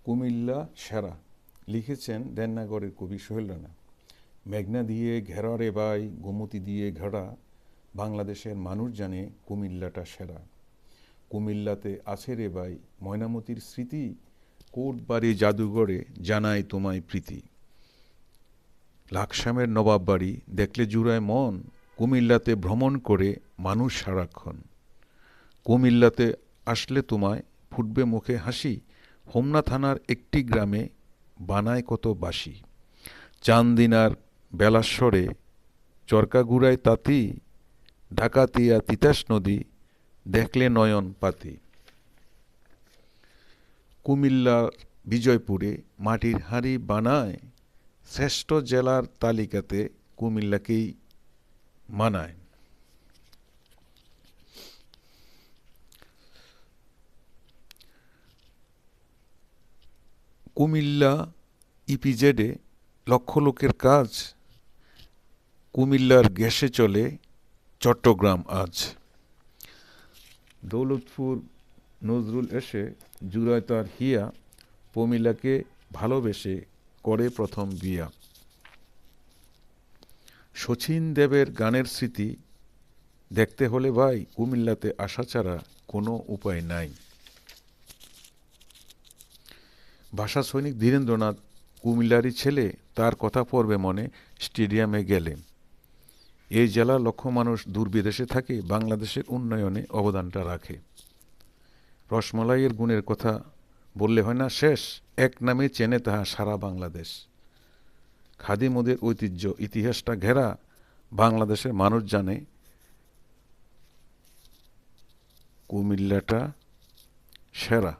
কুমিল্লা সেরা লিখেছেন দেননাগরের কবি সোহেল রানা। মেঘনা দিয়ে ঘেরা রে ভাই, গোমতী দিয়ে ঘেরা, বাংলাদেশের মানুষ জানে কুমিল্লাটা সেরা। কুমিল্লাতে আছে রে ভাই ময়নামতির স্মৃতি, কোটবাড়ি জাদুঘরে জানাই তোমায় প্রীতি। লাকসামের নবাব বাড়ি দেখলে জুড়ায় মন, কুমিল্লাতে ভ্রমণ করে মানুষ সারাক্ষণ। কুমিল্লাতে আসলে তোমায় ফুটবে মুখে হাসি, হোমনা থানার একটি গ্রামে বানায় কত বাসি। চান্দিনার বেলাস্বরে চরকাগুড়ায় তাঁতি, ডাকাতিয়া তিতাস নদী দেখলে নয়ন পাতি। কুমিল্লার বিজয়পুরে মাটির হাঁড়ি বানায়, শ্রেষ্ঠ জেলার তালিকাতে কুমিল্লাকেই মানায়। কুমিল্লা ইপিজেডে লক্ষ লোকের কাজ, কুমিল্লার গ্যাসে চলে চট্টগ্রাম আজ। দৌলতপুর নজরুল এসে জুড়ায় তার হিয়া, প্রমিলাকে ভালোবেসে করে প্রথম বিয়া। শচীন দেবের গানের স্মৃতি দেখতে হলে ভাই কুমিল্লাতে আসা ছাড়া কোনো উপায় নাই। ভাষা সৈনিক ধীরেন্দ্রনাথ কুমিল্লারই ছেলে, তার কথা পড়বে মনে স্টেডিয়ামে গেলে। এই জেলার লক্ষ মানুষ দূর বিদেশে থাকে, বাংলাদেশের উন্নয়নে অবদানটা রাখে। রসমলাইয়ের গুণের কথা বললে হয় না শেষ, এক নামে চেনে তাহা সারা বাংলাদেশ। খাদিমদের ঐতিহ্য ইতিহাসটা ঘেরা, বাংলাদেশের মানুষ জানে কুমিল্লাটা সেরা।